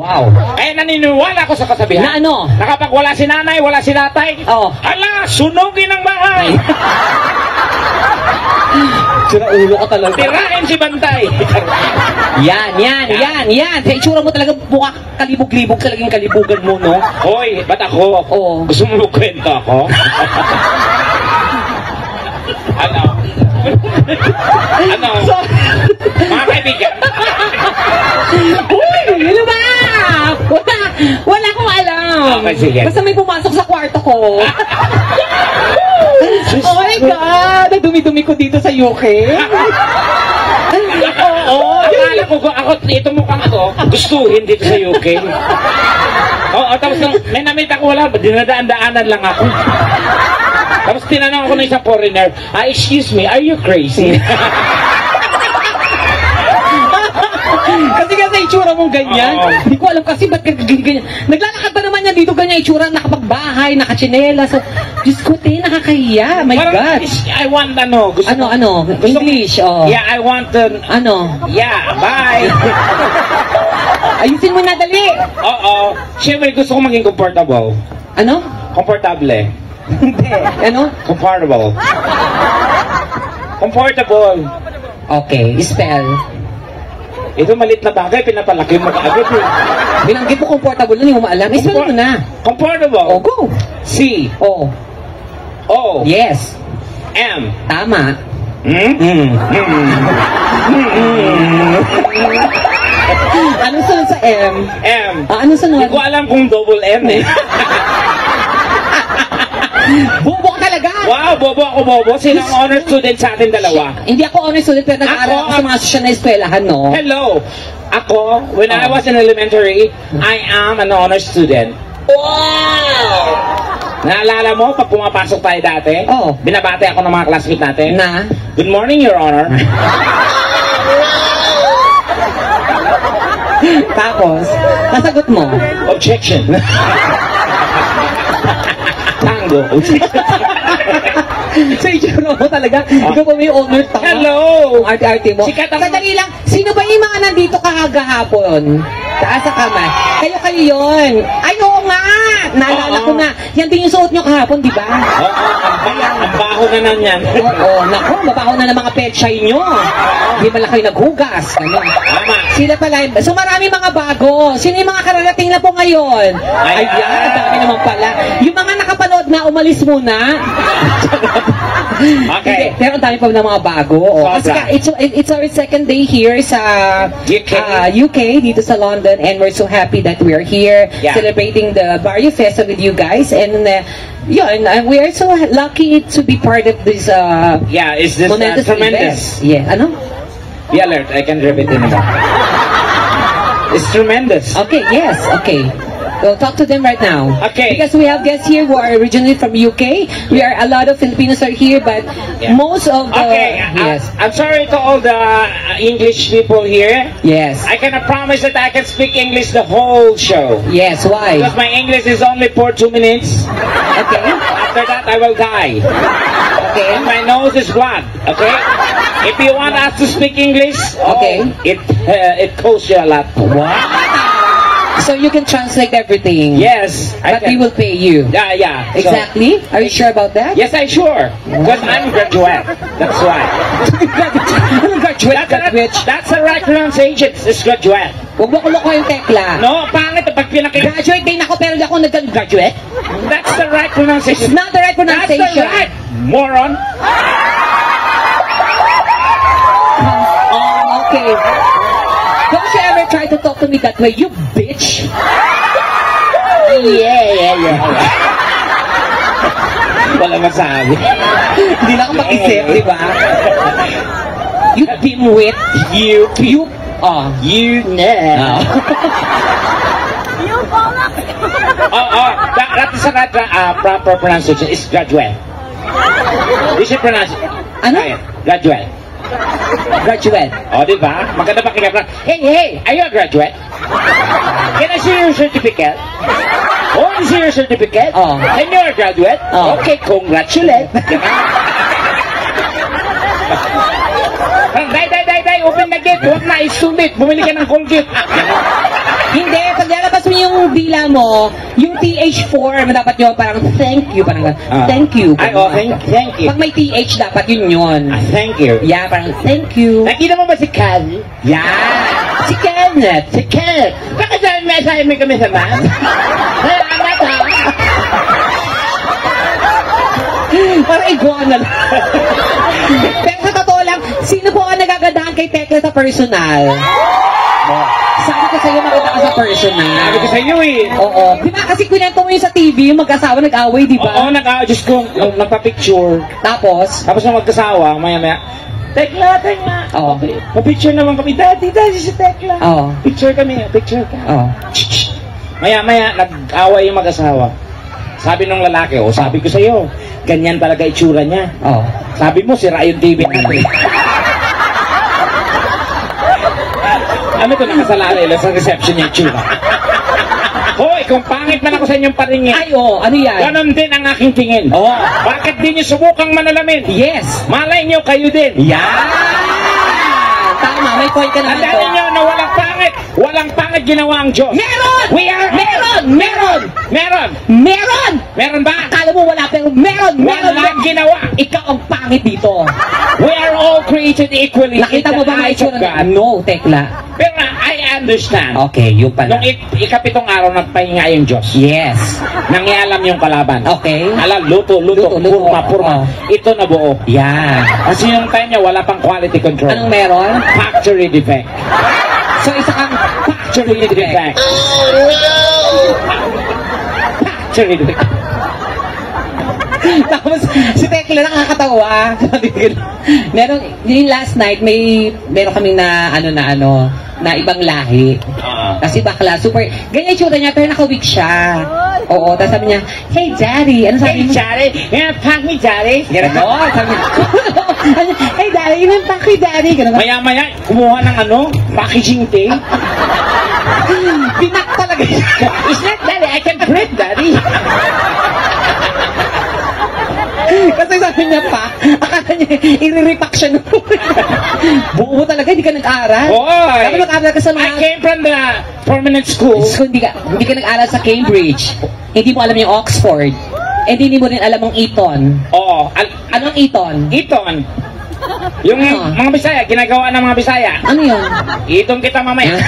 Wow. Kaya naniniwala ko sa kasabihan. Na ano? Na kapag wala si nanay, wala si tatay, ala, sunugin ang bahay. Sira ulo ka talaga. Tirahin si Bantay. Yan. Sa itsura mo talaga mukha kalibog-libog talagang kalibugan mo, no? Hoy, ba't ako? Oo. Gusto mo magkwento ako? Ano? Ano? Mga kaibigan? Uy, ano ba? Wala akong alam. Okay, sige. Basta may pumasok sa kwarto ko. Oh my God! Dumi-dumi ko dito sa UK. Oo, akala ko ako, ito mukhang to, gustuhin dito sa UK. Oo, tapos nung may namit ako, wala, dinadaan-daanan lang ako. Tapos tinanong ako ng isang foreigner, excuse me, are you crazy? Kasi itsura mong ganyan. Hindi ko alam kasi ba't ganyan. Naglalakad ba naman yan dito ganyan itsura, nakapagbahay, nakachinela. So, Diyos ko, nakakahiya. My God. I want gusto ano? English, Yeah, I want yeah, bye. Ayusin mo na, dali. Oo. Siyempre, gusto ko maging comfortable. Ano? Komportable. Hindi. Ano? Comfortable. Comfortable. Okay, spell. Ito malit na bagay, pinapalaki mo kaagad eh. Binanggit mo comfortable na, hindi mo maalam. Spell mo na. Comfortable. Oh, go. C. O. O. Yes. M. Tama. Ano sunod sa M? M. Ano sunod? Hindi ko alam kung double M eh. Bobo ka talaga! Wow, bobo. Sino ang honor student sa atin dalawa? Hindi ako honor student, pero nag-aaral ako sa mga sosyal na eskwelahan, no? Hello! Ako, when I was in elementary, I am an honor student. Wow! Naalala mo, pag pumapasok tayo dati, binabate ako ng mga classmate natin. Na? Good morning, Your Honor. Tapos, nasagot mo? Objection. Tango. So, itsura mo talaga. Ikaw pa may honor tama. Hello! Ang arte-arte mo. Sandali lang, sino ba yung mga nandito kahagahapon? Taas sa kamay. Kayo yun. Ay, oo nga! Naalala ko na. Yan din yung suot nyo kahapon, di ba? Ang baho na nan yan. Oo, naku, mabaho na ng mga pechay nyo. Hindi man lang kayo naghugas. Ano? Sila pala. So, marami mga bago. Sino yung mga kararating na po ngayon? Ayan, ang dami naman pala. Yung mga nakapanood na, umalis muna. Okay. Pero ang dami pa ng mga bago. Kasi it's our second day here sa UK, dito sa London, and we're so happy that we are here celebrating the Barrio Festa with you guys. And we are so lucky to be part of this is this tremendous? Event. Yeah, ano? Be alert, I can repeat it now. It's tremendous. Okay, yes, okay. We'll talk to them right now. Okay. Because we have guests here who are originally from UK. We are a lot of Filipinos are here, but most of the I'm sorry to all the English people here. Yes. I cannot promise that I can speak English the whole show. Yes, why? Because my English is only for 2 minutes. Okay. After that, I will die. Okay. And my nose is blood. Okay. If you want us to speak English, it costs you a lot. Wow. So you can translate everything. Yes. But we will pay you. Yeah. Exactly? Are you sure about that? Yes, I'm sure. Because I'm graduate. That's why. Graduate. That's the right pronunciation. It's graduate. Huwag mo kulo yung tekla. No, pangit pag graduate din ako pero di ako nag-graduate. That's the right pronunciation. It's not the right pronunciation. That's the right, moron. Okay. Don't you ever try to talk to me that way, you bitch? Yeah. Wala masabi. Hindi na ako mag-isip, di ba? You dimwit. You. That is the right proper pronunciation. It's graduate. You should pronounce it. Ano? Graduate. Graduate. Diba? Maganda pakinggan. Hey, are you a graduate? Can I see your certificate? I see your certificate? And you're a graduate? Okay, congratulate. Day, open the gate. Huwag na, isumit. Bumili ka ng Colgate. Hindi, pag Tapos yung dila mo, yung TH4, dapat yun parang thank you, parang thank you. Ay, thank you. Pag may TH, dapat yun. Thank you. Yeah, parang thank you. Nakita mo ba si Cal? Yeah. Si Kenneth. Si Kenneth. Bakit sabi mo kami sa man? Salamat ha. Parang iguana lang. Pero sa totoo lang, sino po ang nagagandahan kay Tekla sa personal? Sabi ko sa'yo, maganda ka sa personal. Sabi ko sa'yo eh. Oo. Di ba kasi kwento mo yung sa TV, yung mag-asawa nag-away, di ba? Oo, Diyos ko, nagpa-picture. Tapos yung mag-asawa, maya-maya, Tekla. Oo. Okay. Pa-picture naman kami. Daddy si Tekla. Oo. Picture kami, picture ka. Oo. Maya-maya, nag-away yung mag-asawa. Sabi nung lalaki, sabi ko sa'yo, ganyan talaga itsura niya. Oo. Sabi mo, sira yung TV natin. Ano ito, nakasalalay lang sa reception niya itsura. Hoy, kung pangit man ako sa inyong paringin. Ay, ano yan? Ganon din ang aking tingin. Bakit di niyo subukang manalamin? Yes. Malay niyo kayo din. Tama, may point ka naman Tandaan doon. niyo na walang pangit ginawa ang Diyos. Meron! Meron ba? Akala mo wala, pero meron! Walang ginawa. Ikaw ang pangit dito. We are all created equally. Nakita mo ba eyes of God? No, Tekla. Pero I understand. Okay, yung pala. Nung ikapitong araw nagpahinga yung Diyos. Yes. Nangialam yung kalaban. Okay. Luto. Purma. Ito na buo. Yan. Kasi yung time niya, wala pang quality control. Anong meron? Factory defect. So, isa kang Factory defect. Factory defect. Tapos, si Tekla nakakatawa. Meron, yung last night, meron kaming na ibang lahi. Kasi bakla, super, ganyan tsura niya, pero naka-wig siya. Oo, tapos sabi niya, hey, Daddy. Ano sabi mo? Hey, Daddy. Pack me, Daddy. Oo, sabi niya, hey, Daddy, yung pack me, Daddy. Maya-maya, kumuha ng packaging tape. Pinak talaga siya. It's not, Daddy, I can print, Daddy. Kasi sabi niya pa, akala niya, i-repack siya nung buo talaga, hindi ka nag-aral. Dapat nag-aral ka sa mga... I came from the permanent school. Hindi ka nag-aral sa Cambridge. Hindi mo alam yung Oxford. Hindi mo rin alam ang Eton. Oo. Anong Eton? Eton. Yung mga Bisaya, ginagawa ng mga Bisaya. Ano yun? Eton kita mamaya.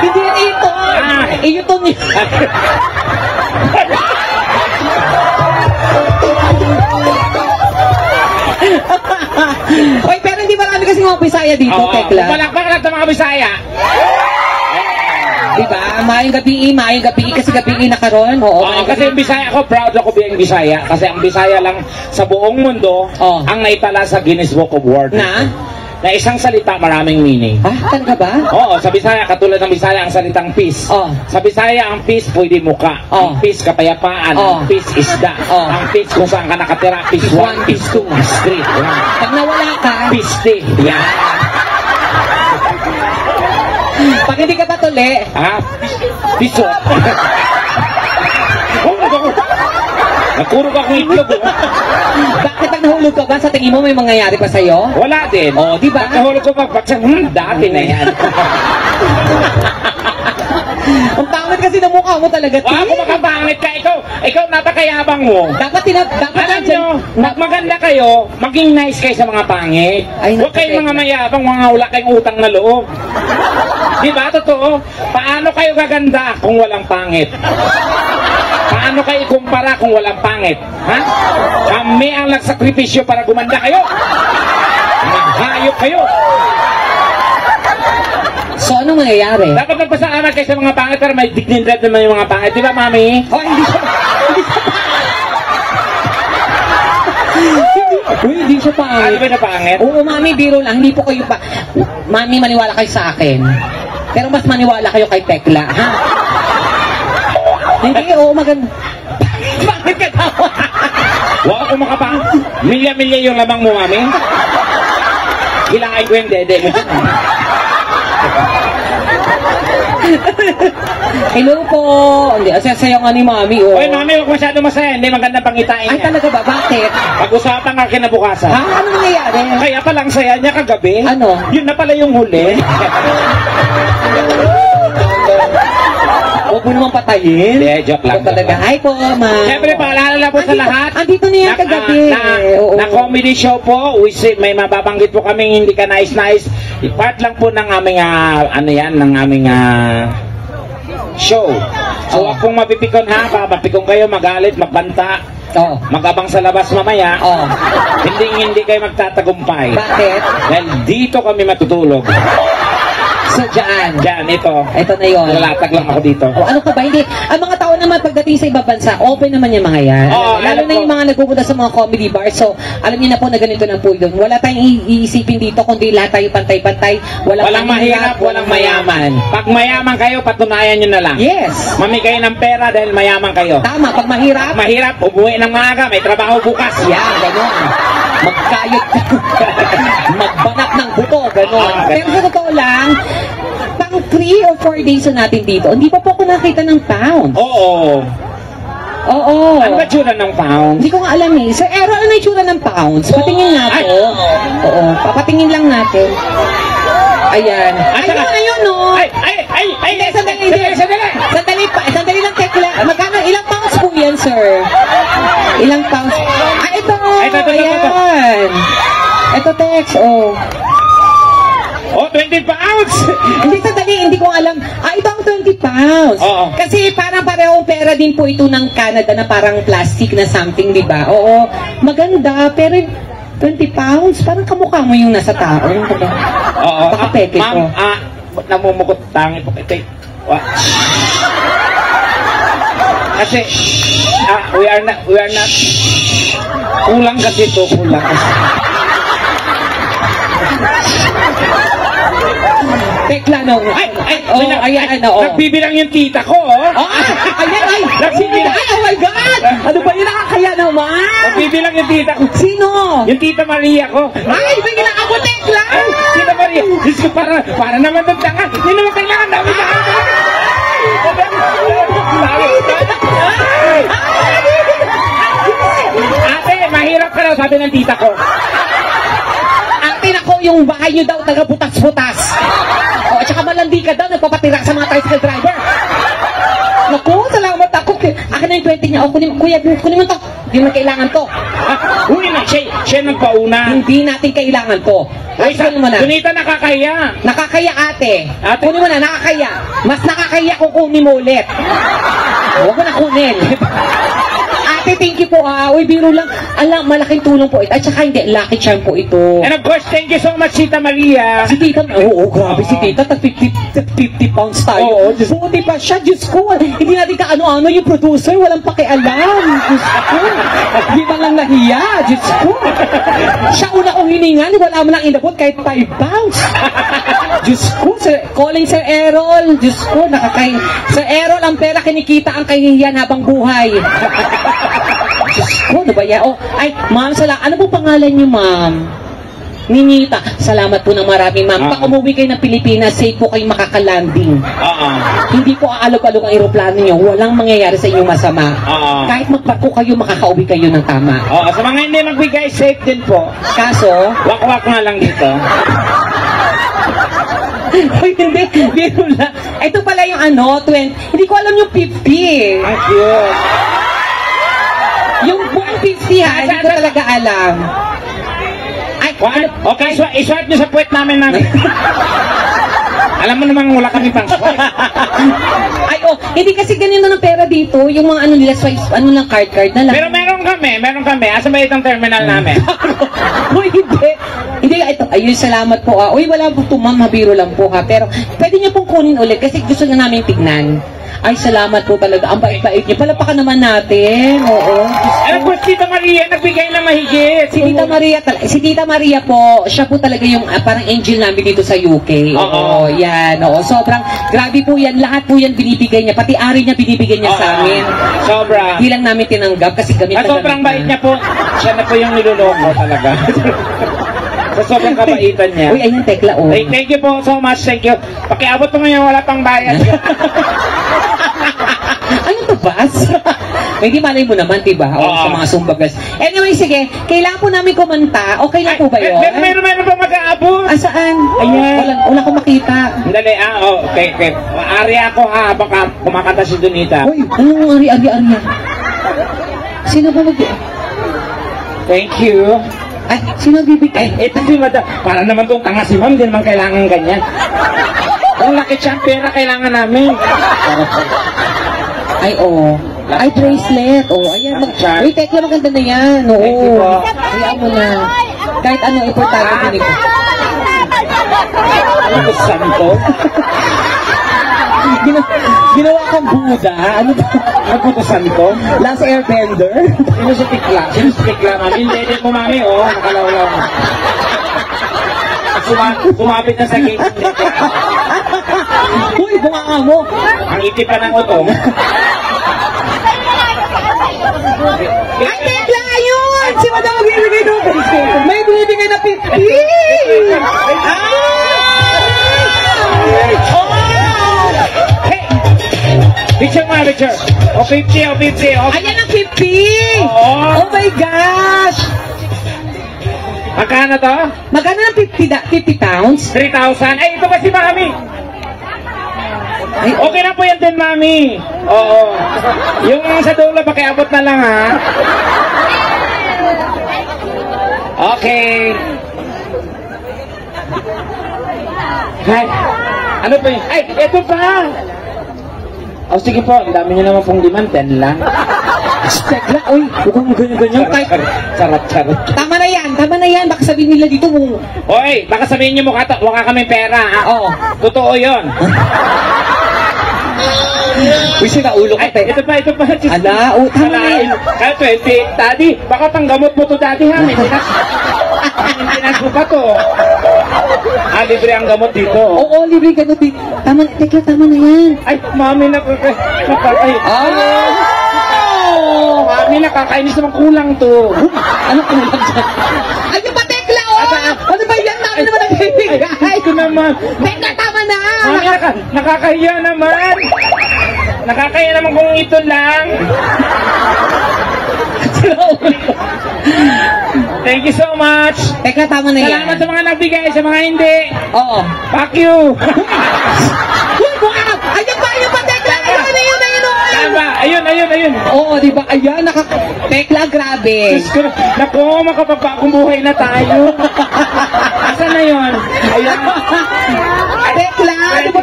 Hindi yan Eton. Eton yun. Oy, pero hindi marami kasi mga Bisaya dito, Tekla. Palakpak lang ng mga Bisaya. Diba? Maayong gabi kasi gabi na karon. Kasi yung Bisaya ako, proud ako biyang Bisaya. Kasi ang Bisaya lang sa buong mundo ang naitala sa Guinness Book of World. Na isang salita, maraming meaning. Talaga ba? Oo, sa Bisaya, katulad ng Bisaya, ang salitang peace. Sa Bisaya, ang peace pwede muka. Ang peace, kapayapaan. Ang peace, isda. Ang peace, kung saan ka nakatira. Peace 1, peace 2, peace 3. Pag nawala ka, peace 3. Yan. Pag hindi ka patuli, peace 1. Nagkurog akong itlog. Bakit pag nahulog ka ba, sa tingin mo may mangyayari pa sa'yo? Wala din. Di ba? Pag nahulog ko dati na yan. Ang pangit kasi ng mukha mo talaga, T. Ako makapangit ka. Ikaw napakayabang mo. Dapat alam nyo, magmaganda kayo, maging nice kayo sa mga pangit. Huwag kayong mga mayabang, mga wala kayong utang na loob. Diba? Totoo. Paano kayo gaganda kung walang pangit? Paano kayo ikumpara kung walang pangit? Kami ang nagsakripisyo para gumanda kayo. Naghayop kayo. So, anong mangyayari? Dapat magpasalamat kayo sa mga pangit, pero may dignidad naman yung mga pangit. Di ba, Mami? Hindi siya pangit. Ano ba na pangit? Oo, Mami, biro lang. Hindi po kayo pa... Mami, maniwala kayo sa akin. Pero mas maniwala kayo kay Tekla, ha? Hindi, maganda. Bakit ka tawa? Huwag ako makapang. Milya-milya yung lamang mo, Mami. Kailangan ko yung dede mo. Hello po. Hindi, asaya nga ni Mami, oh. Oy, Mami, huwag masyado masaya. Hindi maganda pangitain Ay, niya. talaga ba? Bakit? Pag-usapan ka kinabukasan. Ha? Ano nangyayari? Kaya palang saya niya kagabi. Ano? Yun na pala yung huli. Huwag mo naman patayin. Hindi, joke lang. Ito talaga. Hi po, Ma'am. Siyempre, paalala po sa lahat. Andito na yan kagabi. Oo. Na comedy show po. May mababanggit po kaming hindi ka nais-nais. Part lang po ng aming, ng aming show. So, huwag pong mapipikon ha. Mapikon kayo, magalit, magbanta. Oh. Magabang sa labas mamaya. Oh. Hindi kayo magtatagumpay. Bakit? Dahil dito kami matutulog. So, dyan. Diyan, ito. Ito na yun. Lalatag lang ako dito. O, ano ka ba? Hindi. Ang mga tao naman pagdating sa ibang bansa, open naman yung mga yan. Oo, Lalo na yung mga nagpupunta sa mga comedy bar. So, alam niyo na po na ganito lang po yun. Wala tayong iisipin dito, kundi lahat tayo pantay-pantay. Walang mahirap, walang mayaman. Pag mayaman kayo, patunayan nyo na lang. Yes. Mamigay ng pera dahil mayaman kayo. Tama. Pag mahirap, Mahirap, umuwi ng maaga, may trabaho bukas. yan, gano'n. Magkayot, magbanat ng buto, gano'n. Pero sa totoo lang, pang 3 or 4 days na natin dito, hindi pa po ako nakita ng pound. Oo. Oo. Ano ba tsura ng pound? Hindi ko nga alam eh. Sir Aaron, ano yung tsura ng pounds? Patingin nga po. Oo. Papatingin lang natin. Ayan. Ayun, no? Ay! Hindi, sandali lang, tekla. Magkano, ilang pounds po yan, sir? Ilang pounds? Ito. Ayan. Ito, Tex. Oh. Oh, 20 pounds! Hindi, sandali, hindi ko alam. Ito ang 20 pounds. Oo. Kasi parang parehong pera din po ito ng Canada na parang plastic na something, di ba? Oo. Maganda, pero 20 pounds, parang kamukha mo yung nasa tao. Oo. Baka peke ko. Ma'am, namumukot tangi po. Ito, kasi, we are not, kulang kasi ito, kulang kasi. Tekla, no? Ayan, oo. Nagbibilang yung tita ko, oh. Ayan, Nagbibilang. oh my God! Ano ba yun? Nakakaya naman? Nagbibilang yung tita ko. Sino? Yung tita Maria ko. Ay, bigla ako, Tekla! Ay, tita Maria. Diyos ko, para naman ng tanga. Hindi naman kailangan namin na Ate, mahirap ka daw, sabi ng tita ko. Ate, nako, yung bahay nyo daw taga butas-butas. O, at saka malandi ka daw, nagpapatira sa mga tricycle driver. Naku, salamat ako. Akin na yung 20 niya. O, kunin mo to. Hindi mo kailangan to. Uy, siya nagpauna. Hindi natin kailangan to. Ay, Kunin mo na. Sunita nakakaya. Nakakaya, ate. Ate? Kunin mo na, nakakaya. Mas nakakaya kung kunin mo ulit. Huwag mo na kunin. Ate, thank you po. Uy, biro lang. Alam, malaking tulong po ito. At saka hindi, lucky charm po ito. And of course, thank you so much, Tita Maria. Si Tita, oo, grabe si Tita. 50 pounds tayo. Oo, buti pa siya. Diyos ko, hindi natin ka-ano-ano yung producer. Walang pakialam. Diyos ko. Di ba lang nahiya? Diyos ko. Siya una kong hiningan. Wala mo lang inabot kahit 5 pounds. Diyos ko, calling Sir Errol. Diyos ko, nakakain. Sir Errol, ang pera kinikita ang kahihiyan habang buhay. Diyos ko, ano ba yan? Oh, ay, ma'am, ano po pangalan niyo, ma'am? Ninita. Salamat po ng marami, ma'am. Pag umuwi kayo ng Pilipinas, safe po kayong makakalanding. Hindi po aalog-alog ang aeroplano niyo. Walang mangyayari sa inyong masama. Kahit magbarko kayo, makakauwi kayo ng tama. Sa mga hindi magbigay, safe din po. Kaso, wak-wak nga lang dito. hindi, biro lang. Ito pala yung 20. Hindi ko alam yung 50. Ang cute. Yung buong 50 ha, hindi ko talaga alam. Ay, okay, iswipe nyo sa puwet namin. Alam mo namang wala kami pang swipe. Ay, hindi kasi ganito ng pera dito. Yung mga nila, swipe, lang, card na lang. Pero meron kami. Asa ba itong terminal namin? Uy, hindi. Hindi, ito. Ayun, salamat po. Uy, wala po ito, ma'am. Mabiro lang po ha. Pero, pwede niyo pong kunin ulit kasi gusto na namin tignan. Ay, salamat po talaga. Ang bait-bait niyo. Palapakan naman natin. Oo. Ano po, Tita Maria, nagbigay na mahigit. Si Tita Maria po, siya po talaga yung parang angel namin dito sa UK. Oo, yan. Oo, sobrang grabe po yan. Lahat po yan binibigay niya. Pati ari niya binibigay niya sa amin. Sobra. Hindi lang namin tinanggap kasi gamit na sobrang bait niya po. Siya na po yung niloloko talaga. Sa sobrang kabaitan niya. Uy, ayun, Tekla, oh. Thank you po so much, thank you. Pakiabot po ngayon, wala pang bayad. Ano to, Bas? Hindi malay mo naman, diba? O, sa mga sumbagas. Anyway, sige. Kailangan po namin kumanta. Okay lang po ba yun? Meron pa mag-aabot. Saan? Ayan. Wala ko makita. Dali, okay. Maari ako baka kumakanta si Donita. Uy, anong ari? Sino ba Thank you. Ay, sino bibigay? Ito si Madam. Para naman itong tanga si Ma'am, di naman kailangan ganyan. Kung laki siyang pera, kailangan namin. Ay, oh. Ay, bracelet. Oh, ayan. Uy, Tekla, maganda na yan. Oo. Thank you po. Hayaan mo na. Kahit ano, importante din ito. Ano ko, santo? Ginawa kang Buddha. Ano ba? Ano ko, santo? Last airbender? Sino si Tikla? Mami? Hindi mo, Mami, nakalawlaw. Sumapit na sa gate. Uy, bunganga mo. Ang itip pa ng utong. Ay, Tekla, ayun! Si Madam magbibigay doon. May binibigay na 50! Picture mo, picture. O 50. Ayan ang 50! Oo. Oh my gosh! Magkano to? Magkano ng 50 pounds? 3,000. Ay, ito ba si Mami? Ay, Okay na po yan din, Mami. Oo. Yung sa dulo, pakiabot na lang, ha? Okay. Ay, ano pa yun? Ay, ito pa! Sige po, ang dami nyo naman pong demand, 10 lang. Tekla, uy, mukhang mo ganyan-ganyan. Charot. Tama na yan. Baka sabihin nila dito mo. Oy, baka sabihin nyo mukha kami pera, ha? Oo. Totoo yun. Uy, sira ulo ka, Ay, ito pa. Ala, tama na yan. Kaya 20, Daddy, baka panggamot mo to, Daddy, ha? Maintenance mo pa to. Libre ang gamot dito. Oo, libre ka na. Tama na, Tekla, tama na yan. Ay, Mami, nakakay. Mami, nakakainis naman, kulang to. Ano kulang dyan? Ay, yung pa, Tekla, oh! Ano ba yan? Mami naman nagbibigay. Ay, ito naman. Tekla, tama na! Mami, nakakahiya naman. Nakakahiya naman kung ito lang. Thank you so much. Tekla, tama na yan. Salamat sa mga nagbigay, sa mga hindi. Oo. Fuck you. Uy, bukang! Ayun pa, Tekla! Ayun. Oo, di ba? Ayan, Tekla, grabe. Diyos ko, naku, makapagpakong buhay na tayo. Asan na yun? Ayan. Tekla, di ba?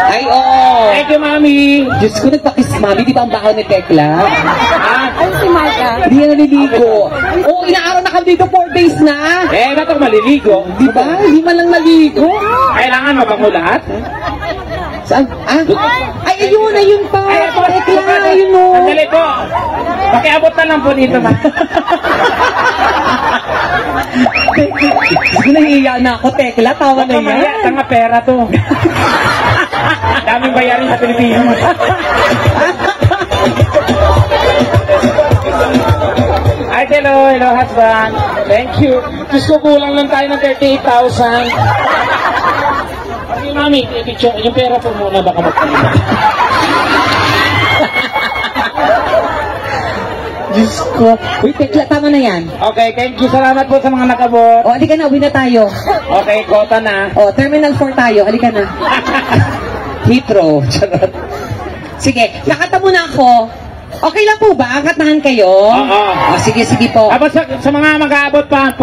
Ay, oo. Thank you, Mami. Diyos ko, nagpakis, Mami. Di ba ang baho ni Tekla? Si Marta. Hindi na naliligo. Oo, inaaraw na kami dito 4 days na. Ba't ako maliligo? Di ba? Hindi man lang maligo. Kailangan mabango lahat? Saan? Ay, ayun pa. Tekla, ayun o. Sandali po. Pakiabot na lang po dito, ma. Nahihiya na ako, Tekla. Tawa na Mamaya, yan. tanga pera to. Daming bayarin sa Pilipinas. Ay, hello, husband. Thank you. Diyos ko, kulang lang tayo ng 38,000. Okay, Mami, yung pera po muna, baka magpalima. Diyos ko. Uy, Tekla, tama na yan. Okay, thank you. Salamat po sa mga nakabot. O, halika na, uwi na tayo. Okay, kota na. O, Terminal 4 tayo. Halika na. Heathrow. Charot. Sige, kakanta muna ako. Okay lang po ba? Kantahan kayo? Oo. O, sige po. Tapos sa mga mag-aabot pa,